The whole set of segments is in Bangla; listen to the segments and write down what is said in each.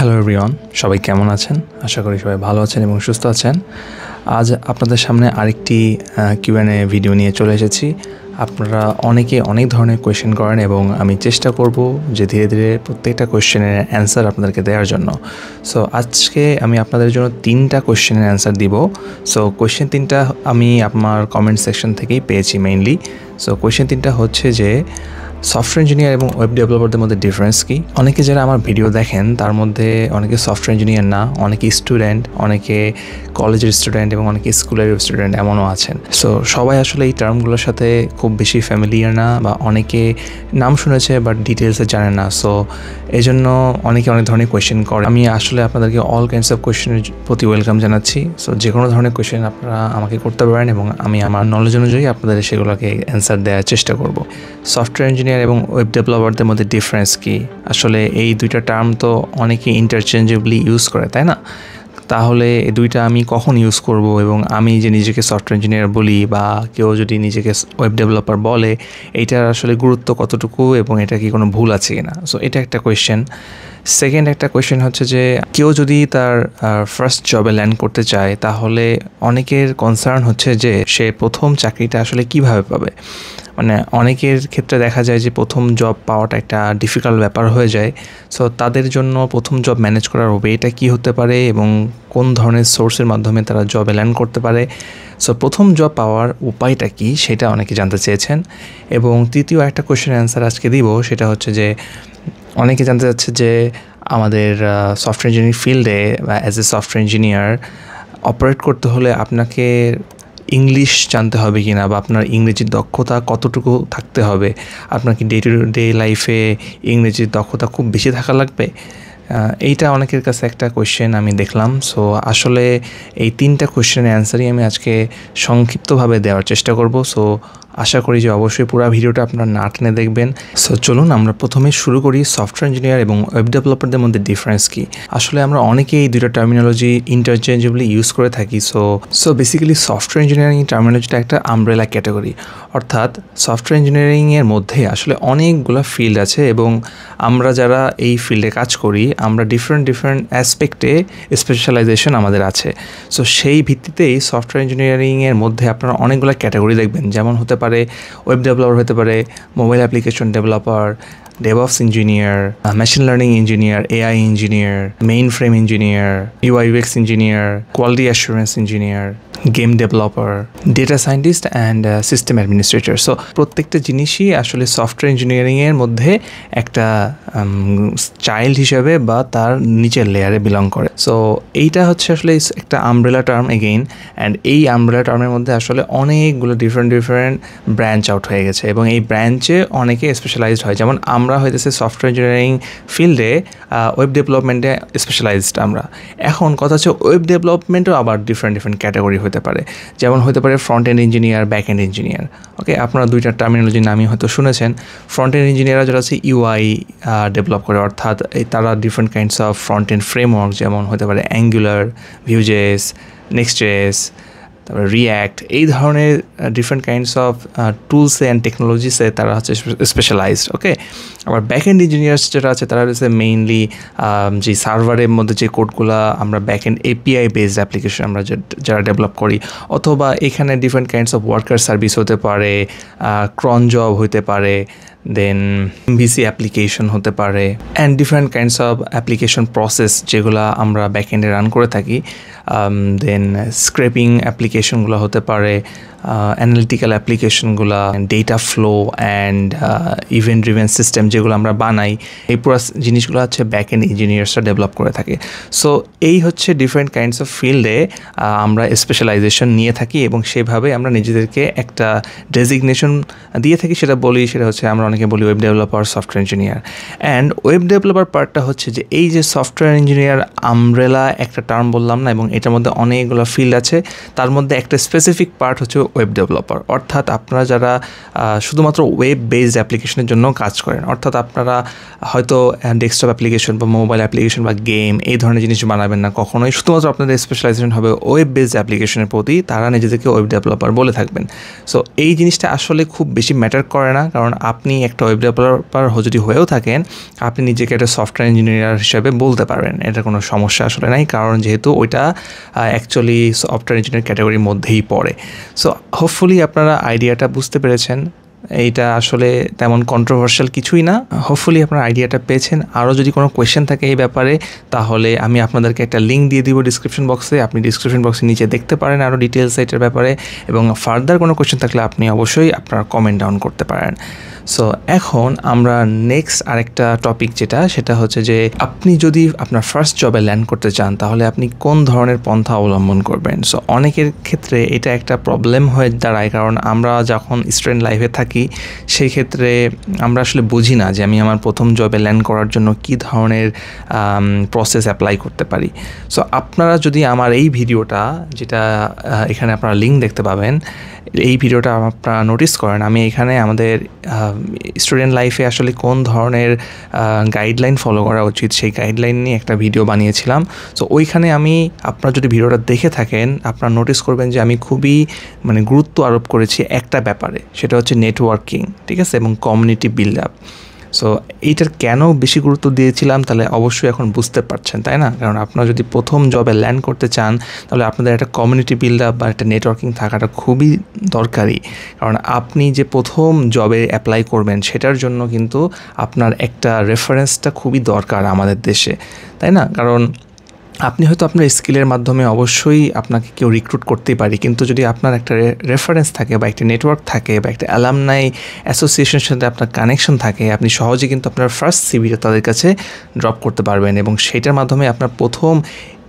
হ্যালো এভরিওয়ান, সবাই কেমন আছেন? আশা করি সবাই ভালো আছেন এবং সুস্থ আছেন। আজ আপনাদের সামনে আরেকটি কিউএনএ ভিডিও নিয়ে চলে এসেছি। আপনারা অনেকে অনেক ধরনের কোয়েশ্চেন করেন এবং আমি চেষ্টা করব যে ধীরে ধীরে প্রত্যেকটা কোয়েশ্চেনের অ্যান্সার আপনাদেরকে দেওয়ার জন্য। সো আজকে আমি আপনাদের জন্য 3টা কোয়েশ্চেনের অ্যান্সার দিব। সো কোয়েশ্চেন 3টা আমি আমার কমেন্ট সেকশন থেকেই পেয়েছি মেইনলি। সো কোয়েশ্চেন 3টা হচ্ছে যে সফটওয়্যার ইঞ্জিনিয়ার এবং ওয়েব ডেভেলপারদের মধ্যে ডিফারেন্স কি। অনেকে যারা আমার ভিডিও দেখেন তার মধ্যে অনেকে সফটওয়্যার ইঞ্জিনিয়ার না, অনেকে স্টুডেন্ট, অনেকে কলেজের স্টুডেন্ট এবং অনেকে স্কুলের স্টুডেন্ট এমনও আছেন। সো সবাই আসলে এই টার্মগুলোর সাথে খুব বেশি ফ্যামিলিয়ার না, বা অনেকে নাম শুনেছে বাট ডিটেলসে জানে না। সো এই জন্য অনেকে অনেক ধরনের কোয়েশ্চেন করে। আমি আসলে আপনাদেরকে অল কাইন্ডস অফ কোয়েশ্চেনের প্রতি ওয়েলকাম জানাচ্ছি। সো যে কোনো ধরনের কোয়েশ্চেন আপনারা আমাকে করতে পারেন এবং আমি আমার নলেজ অনুযায়ী আপনাদের সেগুলোকে অ্যান্সার দেওয়ার চেষ্টা করব। সফটওয়্যার ইঞ্জিনিয়ার এবং ওয়েব ডেভেলপারদের মধ্যে ডিফারেন্স কি? আসলে এই দুইটা টার্ম তো অনেকে ইন্টারচেঞ্জেবলি ইউজ করে, তাই না? তাহলে এই দুইটা আমি কখন ইউজ করব, এবং আমি যে নিজেকে সফটওয়্যার ইঞ্জিনিয়ার বলি বা কেউ যদি নিজেকে ওয়েব ডেভেলপার বলে, এইটার আসলে গুরুত্ব কতটুকু এবং এটা কি কোনো ভুল আছে কিনা? সো এটা একটা কোয়েশ্চেন। সেকেন্ড একটা কোয়েশ্চেন হচ্ছে যে কেউ যদি তার ফার্স্ট জবে ল্যান্ড করতে চায়, তাহলে অনেকের কনসার্ন হচ্ছে যে সে প্রথম চাকরিটা আসলে কিভাবে পাবে। মানে অনেকের ক্ষেত্রে দেখা যায় যে প্রথম জব পাওয়াটা একটা ডিফিকাল্ট ব্যাপার হয়ে যায়। সো তাদের জন্য প্রথম জব ম্যানেজ করার ওয়েটা কী হতে পারে এবং কোন ধরনের সোর্সের মাধ্যমে তারা জবে ল্যান্ড করতে পারে। সো প্রথম জব পাওয়ার উপায়টা কি, সেটা অনেকে জানতে চেয়েছেন। এবং তৃতীয় একটা কোয়েশ্চেনের অ্যান্সার আজকে দিব, সেটা হচ্ছে যে অনেকে জানতে চাচ্ছে যে আমাদের সফটওয়্যার ইঞ্জিনিয়ারিং ফিল্ডে বা as a software engineer operate করতে হলে আপনাকে ইংলিশ জানতে হবে কি না, বা আপনার ইংরেজির দক্ষতা কতটুকু থাকতে হবে। আপনার কি ডে টু ডে লাইফে ইংরেজির দক্ষতা খুব বেশি থাকা লাগবে? এইটা অনেকের কাছে একটা কোয়েশ্চেন আমি দেখলাম। সো আসলে এই 3টা কোয়েশ্চেনের অ্যান্সারই আমি আজকে সংক্ষিপ্তভাবে দেওয়ার চেষ্টা করব। সো আশা করি যে অবশ্যই পুরো ভিডিওটা আপনারা না টেনে দেখবেন। সো চলুন আমরা প্রথমে শুরু করি সফটওয়্যার ইঞ্জিনিয়ার এবং ওয়েব ডেভেলপারদের মধ্যে ডিফারেন্স কি। আসলে আমরা অনেকেই এই দুইটা টার্মিনোলজি ইন্টারচেঞ্জেবলি ইউজ করে থাকি। সো বেসিক্যালি সফটওয়্যার ইঞ্জিনিয়ারিং টার্মিনোলজিটা একটা আমব্রেলা ক্যাটাগরি, অর্থাৎ সফটওয়্যার ইঞ্জিনিয়ারিংয়ের মধ্যে আসলে অনেকগুলো ফিল্ড আছে এবং আমরা যারা এই ফিল্ডে কাজ করি আমরা ডিফারেন্ট অ্যাসপেক্টে স্পেশালাইজেশন আমাদের আছে। সো সেই ভিত্তিতেই সফটওয়্যার ইঞ্জিনিয়ারিংয়ের মধ্যে আপনারা অনেকগুলো ক্যাটাগরি দেখবেন, যেমন হতে পারে ওয়েব ডেভেলপার, হতে পারে mobile application developer, DevOps engineer, machine learning engineer, AI engineer, main frame engineer, UI UX engineer, quality assurance engineer, game developer, data scientist and system administrator. So প্রত্যেকটা জিনিসই আসলে সফটওয়্যার ইঞ্জিনিয়ারিংয়ের মধ্যে একটা চাইল্ড হিসাবে বা তার নিচের লেয়ারে বিলং করে। সো এইটা হচ্ছে আসলে একটা আমব্রেলা টার্ম এগেইন, অ্যান্ড এই আমব্রেলা টার্মের মধ্যে আসলে অনেকগুলো ডিফারেন্ট ব্রাঞ্চ আউট হয়ে গেছে এবং এই ব্রাঞ্চে অনেকে স্পেশালাইজড হয়। যেমন আমরা হইতেছে সফটওয়্যার ইঞ্জিনিয়ারিং ফিল্ডে ওয়েব ডেভেলপমেন্টে স্পেশালাইজড আমরা। এখন কথা হচ্ছে ওয়েব ডেভেলপমেন্টও আবার ডিফারেন্ট ক্যাটাগরি হতে পারে, যেমন হতে পারে front end engineer, back end engineer. Okay, আপনারা দুইটা টার্মিনোলজির নামই হয়তো শুনেছেন। ফ্রন্ট এন্ড ইঞ্জিনিয়াররা যারা আছে UI ডেভেলপ করে, অর্থাৎ তারা different kinds of front end framework, যেমন হতে পারে অ্যাঙ্গুলার, ভিউজেস, নেক্সট.js, তারপরে রিয়্যাক্ট, এই ধরনের ডিফারেন্ট কাইন্ডস অফ টুলসে অ্যান্ড টেকনোলজিসে তারা হচ্ছে স্পেশালাইজড। ওকে, আবার ব্যাক এন্ড ইঞ্জিনিয়ার্স যারা আছে তারা হচ্ছে মেইনলি যে সার্ভারের মধ্যে যে কোডগুলো আমরা back end API based application আমরা যারা ডেভেলপ করি, অথবা এখানে different kinds of worker service হতে পারে, ক্রন জব হতে পারে, দেন MVC অ্যাপ্লিকেশন হতে পারে, and different kinds of application process যেগুলো আমরা ব্যাকএন্ডে রান করে থাকি। দেন স্ক্রেপিং অ্যাপ্লিকেশনগুলো হতে পারে, অ্যানালিটিক্যাল অ্যাপ্লিকেশনগুলো, data flow and event driven system যেগুলো আমরা বানাই, এই পুরো জিনিসগুলো হচ্ছে ব্যাকএন্ড ইঞ্জিনিয়ার্সরা ডেভেলপ করে থাকে। সো এই হচ্ছে ডিফারেন্ট কাইন্ডস অফ ফিল্ডে আমরা স্পেশালাইজেশন নিয়ে থাকি এবং সেভাবে আমরা নিজেদেরকে একটা ডেজিগনেশন দিয়ে থাকি। সেটা হচ্ছে আমরা অনেকে বলি web developer, software engineer. And web developer পার্টটা হচ্ছে যে এই যে সফটওয়্যার ইঞ্জিনিয়ার আমব্রেলা একটা টার্ম বললাম না, এবং এটার মধ্যে অনেকগুলো ফিল্ড আছে, তার মধ্যে একটা স্পেসিফিক পার্ট হচ্ছে ওয়েব ডেভেলপার, অর্থাৎ আপনারা যারা শুধুমাত্র ওয়েব বেসড অ্যাপ্লিকেশনের জন্য কাজ করেন, অর্থাৎ আপনারা হয়তো ডেস্কটপ অ্যাপ্লিকেশন বা মোবাইল অ্যাপ্লিকেশন বা গেম এই ধরনের জিনিস বানাবেন না কখনোই, শুধুমাত্র আপনাদের স্পেশালাইজেশন হবে ওয়েব বেসড অ্যাপ্লিকেশনের প্রতি, তারা নিজেদেরকে ওয়েব ডেভেলপার বলে থাকবেন। সো এই জিনিসটা আসলে খুব বেশি ম্যাটার করে না, কারণ আপনি একটা ওয়েব ডেভেলপার যদি হয়েও থাকেন, আপনি নিজেকে একটা সফটওয়্যার ইঞ্জিনিয়ার হিসেবে বলতে পারবেন, এটা কোনো সমস্যা আসলে নাই, কারণ যেহেতু ওইটা অ্যাকচুয়ালি সফটওয়্যার ইঞ্জিনিয়ার ক্যাটাগরির মধ্যেই পড়ে। সো হোপফুলি আপনারা আইডিয়াটা বুঝতে পেরেছেন, এইটা আসলে তেমন কন্ট্রোভার্সিয়াল কিছুই না। হোপফুলি আপনার আইডিয়াটা পেয়েছেন। আরও যদি কোনো কোয়েশ্চেন থাকে এই ব্যাপারে, তাহলে আমি আপনাদেরকে একটা লিঙ্ক দিয়ে দিব ডিসক্রিপশন বক্সে, আপনি ডিসক্রিপশন বক্সে নিচে দেখতে পারেন আরও ডিটেলস এটার ব্যাপারে, এবং ফার্দার কোনো কোয়েশ্চেন থাকলে আপনি অবশ্যই আপনার কমেন্ট ডাউন করতে পারেন। সো এখন আমরা নেক্সট আরেকটা টপিক সেটা হচ্ছে যে আপনি যদি আপনার ফার্স্ট জবে ল্যান্ড করতে চান, তাহলে আপনি কোন ধরনের পন্থা অবলম্বন করবেন। সো অনেকের ক্ষেত্রে এটা একটা প্রবলেম হয়ে দাঁড়ায়, কারণ আমরা যখন স্টুডেন্ট লাইফে থাকি সেই ক্ষেত্রে আমরা আসলে বুঝি না যে আমি আমার প্রথম জবে ল্যান্ড করার জন্য কী ধরনের প্রসেস অ্যাপ্লাই করতে পারি। সো আপনারা যদি আমার এই ভিডিওটা, যেটা এখানে আপনারা লিঙ্ক দেখতে পাবেন, এই ভিডিওটা আপনারা নোটিস করেন, আমি এখানে আমাদের স্টুডেন্ট লাইফে আসলে কোন ধরনের গাইডলাইন ফলো করা উচিত সেই গাইডলাইন নিয়ে একটা ভিডিও বানিয়েছিলাম। সো ওইখানে আমি, আপনারা যদি ভিডিওটা দেখে থাকেন, আপনারা নোটিস করবেন যে আমি খুবই গুরুত্ব আরোপ করেছি একটা ব্যাপারে, সেটা হচ্ছে নেটওয়ার্কিং, ঠিক আছে, এবং কমিউনিটি বিল্ড আপ। সো এইটার কেন বেশি গুরুত্ব দিয়েছিলাম তাহলে অবশ্যই এখন বুঝতে পারছেন, তাই না? কারণ আপনারা যদি প্রথম জবে ল্যান্ড করতে চান, তাহলে আপনাদের একটা কমিউনিটি বিল্ড আপ বা একটা নেটওয়ার্কিং থাকাটা খুবই দরকারি। কারণ আপনি যে প্রথম জবে অ্যাপ্লাই করবেন সেটার জন্য কিন্তু আপনার একটা রেফারেন্সটা খুবই দরকার আমাদের দেশে, তাই না? কারণ আপনি হয়তো আপনার স্কিলের মাধ্যমে অবশ্যই আপনাকে কেউ রিক্রুট করতেই পারি, কিন্তু যদি আপনার একটা রেফারেন্স থাকে বা একটা নেটওয়ার্ক থাকে বা একটা অ্যালামনাই অ্যাসোসিয়েশনের সাথে আপনার কানেকশন থাকে, আপনি সহজে কিন্তু আপনার ফার্স্ট সিভিটা তাদের কাছে ড্রপ করতে পারবেন, এবং সেটার মাধ্যমে আপনার প্রথম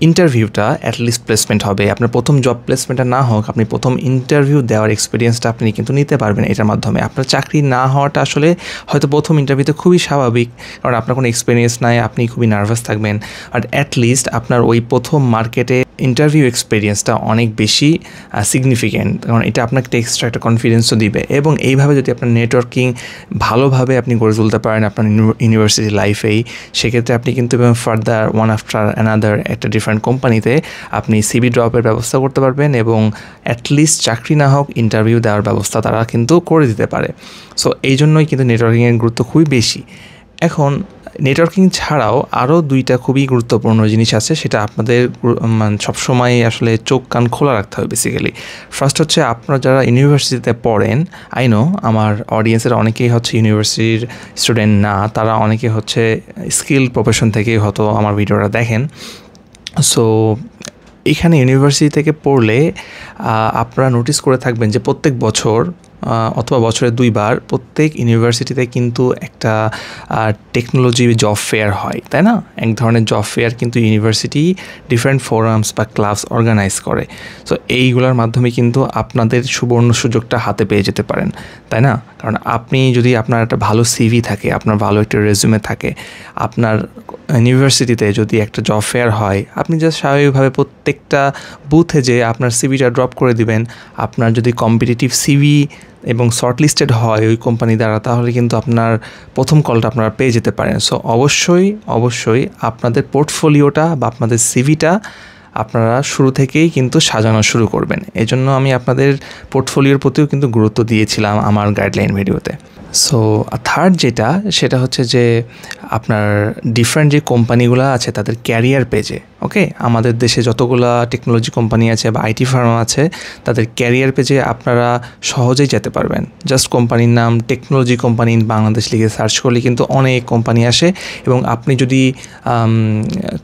ইন্টারভিউটা অ্যাটলিস্ট প্লেসমেন্ট হবে। আপনার প্রথম জব প্লেসমেন্টটা না হোক, আপনি প্রথম ইন্টারভিউ দেওয়ার এক্সপিরিয়েন্সটা আপনি কিন্তু নিতে পারবেন এটার মাধ্যমে। আপনার চাকরি না হওয়াটা আসলে হয়তো প্রথম ইন্টারভিউতে খুবই স্বাভাবিক, কারণ আপনার কোনো এক্সপিরিয়েন্স নাই, আপনি খুবই নার্ভাস থাকবেন, আর অ্যাটলিস্ট আপনার ওই প্রথম মার্কেটে ইন্টারভিউ এক্সপিরিয়েন্সটা অনেক বেশি সিগনিফিক্যান্ট, কারণ এটা আপনাকে এক্সট্রা একটা কনফিডেন্সও দিবে। এবং এইভাবে যদি আপনার নেটওয়ার্কিং ভালোভাবে আপনি গড়ে তুলতে পারেন আপনার ইউনিভার্সিটি লাইফেই, সেক্ষেত্রে আপনি কিন্তু ফার্দার ওয়ান আফটার অ্যানাদার একটা ডিফারেন্ট কোম্পানিতে আপনি সিভি ড্রপের ব্যবস্থা করতে পারবেন, এবং অ্যাটলিস্ট চাকরি না হোক ইন্টারভিউ দেওয়ার ব্যবস্থা তারা কিন্তু করে দিতে পারে। সো এই জন্যই কিন্তু নেটওয়ার্কিংয়ের গুরুত্ব খুবই বেশি। এখন নেটওয়ার্কিং ছাড়াও আরও দুইটা খুবই গুরুত্বপূর্ণ জিনিস আছে, সেটা আপনাদের সবসময় আসলে চোখ কান খোলা রাখতে হবে বেসিক্যালি। ফার্স্ট হচ্ছে, আপনারা যারা ইউনিভার্সিটিতে পড়েন, আই নো আমার অডিয়েন্সের অনেকেই হচ্ছে ইউনিভার্সিটির স্টুডেন্ট না, তারা অনেকে হচ্ছে স্কিল প্রফেশন থেকেই হয়তো আমার ভিডিওটা দেখেন। সো এখানে ইউনিভার্সিটি থেকে পড়লে আপনারা নোটিস করে থাকবেন যে প্রত্যেক বছর অথবা বছরে 2 বার প্রত্যেক ইউনিভার্সিটিতে কিন্তু একটা টেকনোলজি জব ফেয়ার হয়, তাই না? এক ধরনের জব ফেয়ার কিন্তু ইউনিভার্সিটি ডিফারেন্ট ফোরামস বা ক্লাবস অর্গানাইজ করে। সো এইগুলোর মাধ্যমে কিন্তু আপনাদের সুবর্ণ সুযোগটা হাতে পেয়ে যেতে পারেন, তাই না? কারণ আপনি যদি আপনার একটা ভালো সিভি থাকে, আপনার ভালো একটা রেজুমে থাকে, আপনার ইউনিভার্সিটিতে যদি একটা জব ফেয়ার হয়, আপনি জাস্ট স্বাভাবিকভাবে প্রত্যেকটা বুথে যে আপনার সিভিটা ড্রপ করে দিবেন। আপনার যদি কম্পিটিটিভ সিভি এবং শর্টলিস্টেড হয় ওই কোম্পানি দ্বারা, তাহলে কিন্তু আপনার প্রথম কলটা আপনারা পেয়ে যেতে পারেন। সো অবশ্যই আপনাদের পোর্টফোলিওটা বা আপনাদের সিভিটা আপনারা শুরু থেকেই কিন্তু সাজানো শুরু করবেন। এজন্য আমি আপনাদের পোর্টফোলিওর প্রতিও কিন্তু গুরুত্ব দিয়েছিলাম আমার গাইডলাইন ভিডিওতে। সো থার্ড সেটা হচ্ছে যে আপনার ডিফারেন্ট যে কোম্পানিগুলো আছে তাদের ক্যারিয়ার পেজে, ওকে, আমাদের দেশে যতগুলো টেকনোলজি কোম্পানি আছে বা আইটি ফার্ম আছে, তাদের ক্যারিয়ার পেজে আপনারা সহজেই যেতে পারবেন। জাস্ট কোম্পানির নাম টেকনোলজি কোম্পানি ইন বাংলাদেশ লিখে সার্চ করলে কিন্তু অনেক কোম্পানি আসে, এবং আপনি যদি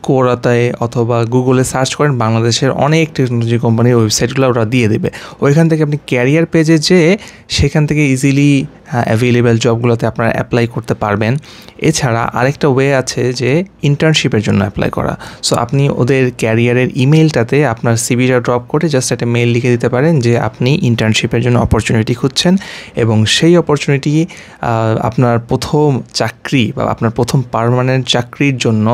কোরাতায় অথবা গুগলে সার্চ করেন, বাংলাদেশের অনেক টেকনোলজি কোম্পানির ওয়েবসাইটগুলো ওরা দিয়ে দেবে। ওইখান থেকে আপনি ক্যারিয়ার পেজে যেয়ে সেখান থেকে ইজিলি অ্যাভেলেবেল জবগুলোতে আপনারা অ্যাপ্লাই করতে পারবেন। এছাড়া আরেকটা ওয়ে আছে যে ইন্টার্নশিপের জন্য অ্যাপ্লাই করা। সো আপনি ওদের ক্যারিয়ারের ইমেইলটাতে আপনার সিভিটা ড্রপ করে জাস্ট একটা মেইল লিখে দিতে পারেন যে আপনি ইন্টার্নশিপের জন্য অপরচুনিটি খুঁজছেন, এবং সেই অপরচুনিটি আপনার প্রথম চাকরি বা আপনার প্রথম পার্মানেন্ট চাকরির জন্য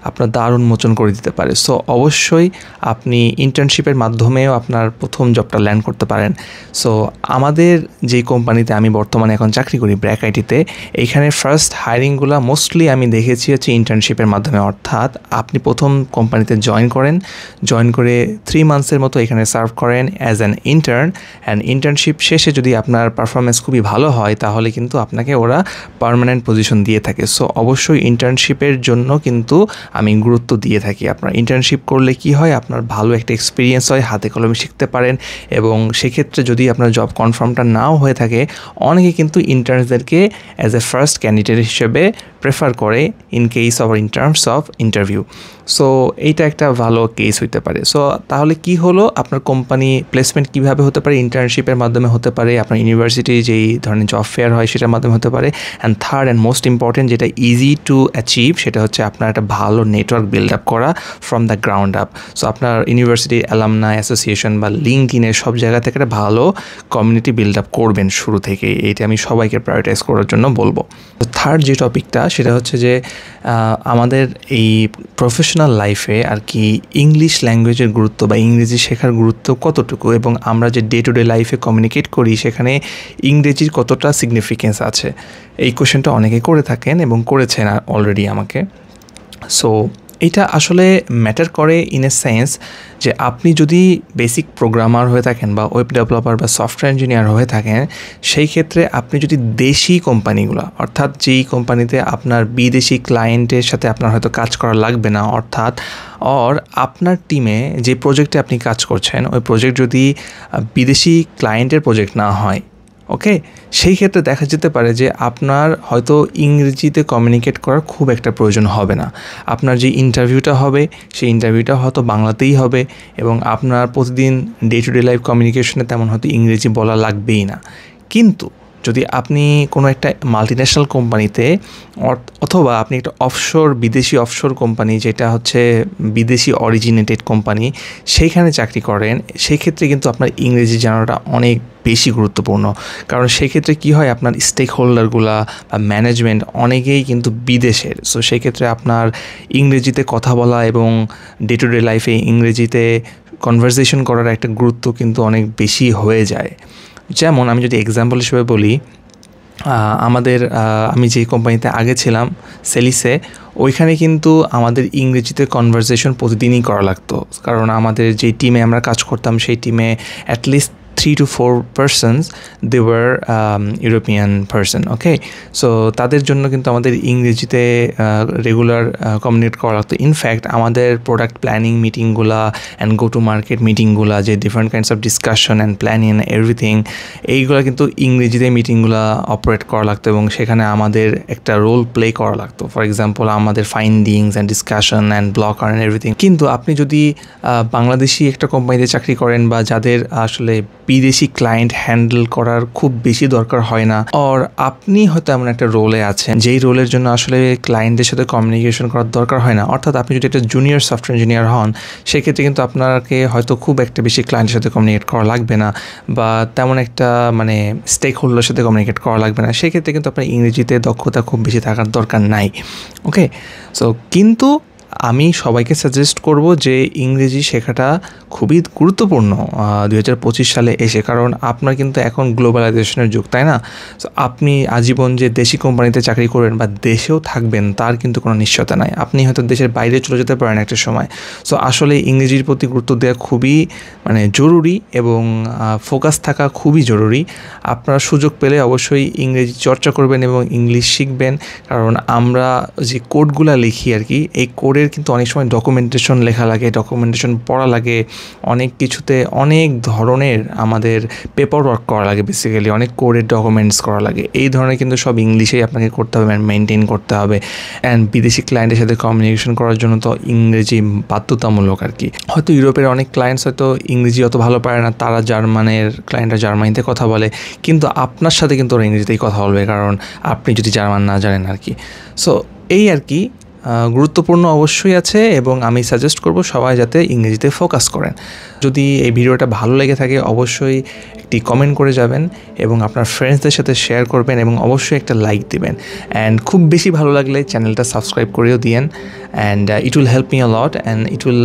আপনার দ্বার উন্মোচন করে দিতে পারে। সো অবশ্যই আপনি ইন্টার্নশিপের মাধ্যমেও আপনার প্রথম জবটা ল্যান্ড করতে পারেন। সো আমাদের যে কোম্পানিতে আমি বর্তমানে এখন চাকরি করি, ব্র্যাক আইটিতে, এইখানে ফার্স্ট হায়ারিংগুলো মোস্টলি আমি দেখেছি হচ্ছে ইন্টার্নশিপের মাধ্যমে। অর্থাৎ আপনি প্রথম কোম্পানিতে জয়েন করে 3 মান্থসের মতো এখানে সার্ভ করেন as an intern, and internship শেষে যদি আপনার পারফরমেন্স খুবই ভালো হয় তাহলে কিন্তু আপনাকে ওরা পার্মানেন্ট পজিশন দিয়ে থাকে। সো অবশ্যই ইন্টার্নশিপের জন্য কিন্তু আমি গুরুত্ব দিয়ে থাকি। আপনার ইন্টার্নশিপ করলে কি হয়, আপনার ভালো একটা এক্সপিরিয়েন্স হয়, হাতে কলমে শিখতে পারেন, এবং সেক্ষেত্রে যদি আপনার জব কনফার্মটা নাও হয়ে থাকে, অনেকে কিন্তু ইন্টার্নসদেরকে অ্যাজ এ ফার্স্ট ক্যান্ডিডেট হিসেবে প্রেফার করে in case of in terms of interview. So এইটা একটা ভালো কেস হইতে পারে। সো তাহলে কি হলো, আপনার কোম্পানি প্লেসমেন্ট কীভাবে হতে পারে, ইন্টার্নশিপের মাধ্যমে হতে পারে, আপনার ইউনিভার্সিটি যেই ধরনের জব ফেয়ার হয় সেটার মাধ্যমে হতে পারে, and third and most important যেটা ইজি টু অ্যাচিভ, সেটা হচ্ছে আপনার একটা ভালো নেটওয়ার্ক বিল্ড আপ করা from the ground up. So আপনার ইউনিভার্সিটি অ্যালামনাই অ্যাসোসিয়েশন বা লিঙ্কডিনের সব জায়গা থেকে একটা ভালো কমিউনিটি বিল্ড আপ করবেন শুরু থেকে। এইটা আমি সবাইকে প্রায়োরিটাইজ করার জন্য বলবো। তো থার্ড যে টপিকটা সেটা হচ্ছে যে আমাদের এই প্রফেশনাল লাইফে আর কি ইংলিশ ল্যাঙ্গুয়েজের গুরুত্ব বা ইংরেজি শেখার গুরুত্ব কতটুকু, এবং আমরা যে ডে টু ডে লাইফে কমিউনিকেট করি সেখানে ইংরেজির কতটা সিগনিফিকেন্স আছে। এই কোয়েশ্চেনটা অনেকে করে থাকেন এবং করেছেন অলরেডি আমাকে। সো এটা আসলে ম্যাটার করে ইন এ সেন্স যে আপনি যদি বেসিক প্রোগ্রামার হয়ে থাকেন বা ওয়েব ডেভেলপার বা সফটওয়্যার ইঞ্জিনিয়ার হয়ে থাকেন, সেই ক্ষেত্রে আপনি যদি দেশি কোম্পানিগুলো, অর্থাৎ যেই কোম্পানিতে আপনার বিদেশি ক্লায়েন্টের সাথে আপনার হয়তো কাজ করা লাগবে না, অর্থাৎ আপনার টিমে যে প্রজেক্টে আপনি কাজ করছেন ওই প্রজেক্ট যদি বিদেশি ক্লায়েন্টের প্রজেক্ট না হয়, ওকে, সেই ক্ষেত্রে দেখা যেতে পারে যে আপনার হয়তো ইংরেজিতে কমিউনিকেট করার খুব একটা প্রয়োজন হবে না। আপনার যে ইন্টারভিউটা হবে সেই ইন্টারভিউটা হয়তো বাংলাতেই হবে, এবং আপনার প্রতিদিন ডে টু ডে লাইফ কমিউনিকেশনে তেমন হয়তো ইংরেজি বলা লাগবেই না। কিন্তু যদি আপনি কোনো একটা মাল্টিন্যাশনাল কোম্পানিতে অথবা আপনি একটা বিদেশি অফশোর কোম্পানি, যেটা হচ্ছে বিদেশি অরিজিনেটেড কোম্পানি, সেইখানে চাকরি করেন, সেই ক্ষেত্রে কিন্তু আপনার ইংরেজি জানাটা অনেক বেশি গুরুত্বপূর্ণ। কারণ সেক্ষেত্রে কী হয়, আপনার স্টেক হোল্ডারগুলা বা ম্যানেজমেন্ট অনেকেই কিন্তু বিদেশের। সো সেক্ষেত্রে আপনার ইংরেজিতে কথা বলা এবং ডে টু ডে লাইফে ইংরেজিতে কনভারসেশন করার একটা গুরুত্ব কিন্তু অনেক বেশি হয়ে যায়। যেমন আমি যদি এক্সাম্পল হিসেবে বলি, আমি যে কোম্পানিতে আগে ছিলাম সেলিসে, ওইখানে কিন্তু আমাদের ইংরেজিতে কনভারসেশন প্রতিদিনই করা লাগতো। কারণ আমাদের যে টিমে আমরা কাজ করতাম সেই টিমে at least 3 to 4 persons they were European person, okay? So তাদের জন্য কিন্তু আমাদের ইংরেজিতে রেগুলার কমিউনিকেট করা লাগতো। ইনফ্যাক্ট আমাদের প্রোডাক্ট প্ল্যানিং মিটিংগুলা অ্যান্ড গো টু মার্কেট মিটিংগুলা, যে different kinds of discussion and planning everything, এইগুলো কিন্তু ইংরেজিতে মিটিংগুলা অপারেট করা লাগতো, এবং সেখানে আমাদের একটা রোল প্লে করা লাগতো। ফর এক্সাম্পল আমাদের findings and discussion and blocker and everything. কিন্তু আপনি যদি বাংলাদেশি একটা কোম্পানিতে চাকরি করেন বা যাদের আসলে বিদেশি ক্লায়েন্ট হ্যান্ডেল করার খুব বেশি দরকার হয় না, আর আপনি হয়তো এমন একটা রোলে আছেন যেই রোলের জন্য আসলে ক্লায়েন্টের সাথে কমিউনিকেশন করার দরকার হয় না, অর্থাৎ আপনি যদি একটা জুনিয়র সফটওয়্যার ইঞ্জিনিয়ার হন, সেক্ষেত্রে কিন্তু আপনাকে হয়তো খুব একটা বেশি ক্লায়েন্টের সাথে কমিউনিকেট করা লাগবে না, বা তেমন একটা স্টেক হোল্ডারের সাথে কমিউনিকেট করা লাগবে না। সেক্ষেত্রে কিন্তু আপনার ইংরেজিতে দক্ষতা খুব বেশি থাকার দরকার নাই, ওকে? সো কিন্তু আমি সবাইকে সাজেস্ট করব যে ইংরেজি শেখাটা খুবই গুরুত্বপূর্ণ 2025 সালে এসে, কারণ আপনার কিন্তু এখন গ্লোবালাইজেশনের যুগ, তাই না? সো আপনি আজীবন যে দেশি কোম্পানিতে চাকরি করবেন বা দেশেও থাকবেন তার কিন্তু কোনো নিশ্চয়তা নাই। আপনি হয়তো দেশের বাইরে চলে যেতে পারেন একটা সময়। সো আসলে ইংরেজির প্রতি গুরুত্ব দেওয়া খুবই জরুরি, এবং ফোকাস থাকা খুবই জরুরি। আপনারা সুযোগ পেলে অবশ্যই ইংরেজি চর্চা করবেন এবং ইংলিশ শিখবেন, কারণ আমরা যে কোডগুলো লিখি আর কি, এই কোডের কোডের কিন্তু অনেক সময় ডকুমেন্টেশন লেখা লাগে, ডকুমেন্টেশন পড়া লাগে, অনেক কিছুতে অনেক ধরনের আমাদের পেপার ওয়ার্ক করা লাগে, বেসিক্যালি অনেক কোডের ডকুমেন্টস করা লাগে। এই ধরনের কিন্তু সব ইংলিশেই আপনাকে করতে হবে, মেনটেন করতে হবে। অ্যান্ড বিদেশি ক্লায়েন্টের সাথে কমিউনিকেশন করার জন্য তো ইংরেজি বাধ্যতামূলক আর কি। হয়তো ইউরোপের অনেক ক্লায়েন্টস হয়তো ইংরেজি অত ভালো পারে না, তারা জার্মানের ক্লায়েন্টরা জার্মানিতে কথা বলে, কিন্তু আপনার সাথে কিন্তু ওরা ইংরেজিতেই কথা বলবে, কারণ আপনি যদি জার্মান না জানেন আর কি। সো এই আর কি, গুরুত্বপূর্ণ অবশ্যই আছে এবং আমি সাজেস্ট করব সবাই যাতে ইংরেজিতে ফোকাস করেন। যদি এই ভিডিওটা ভালো লেগে থাকে অবশ্যই একটি কমেন্ট করে যাবেন এবং আপনার ফ্রেন্ডসদের সাথে শেয়ার করবেন এবং অবশ্যই একটা লাইক দিবেন। অ্যান্ড খুব বেশি ভালো লাগলে চ্যানেলটা সাবস্ক্রাইব করেও দিয়েন। And it will help me a lot and it will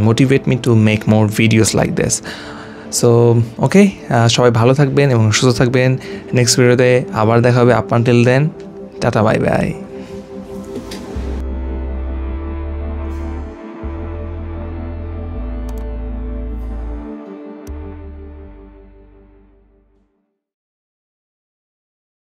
motivate me to make more videos like this. So okay, সবাই ভালো থাকবেন এবং সুস্থ থাকবেন। নেক্সট ভিডিওতে আবার দেখা হবে। Up until then, tata, bye by.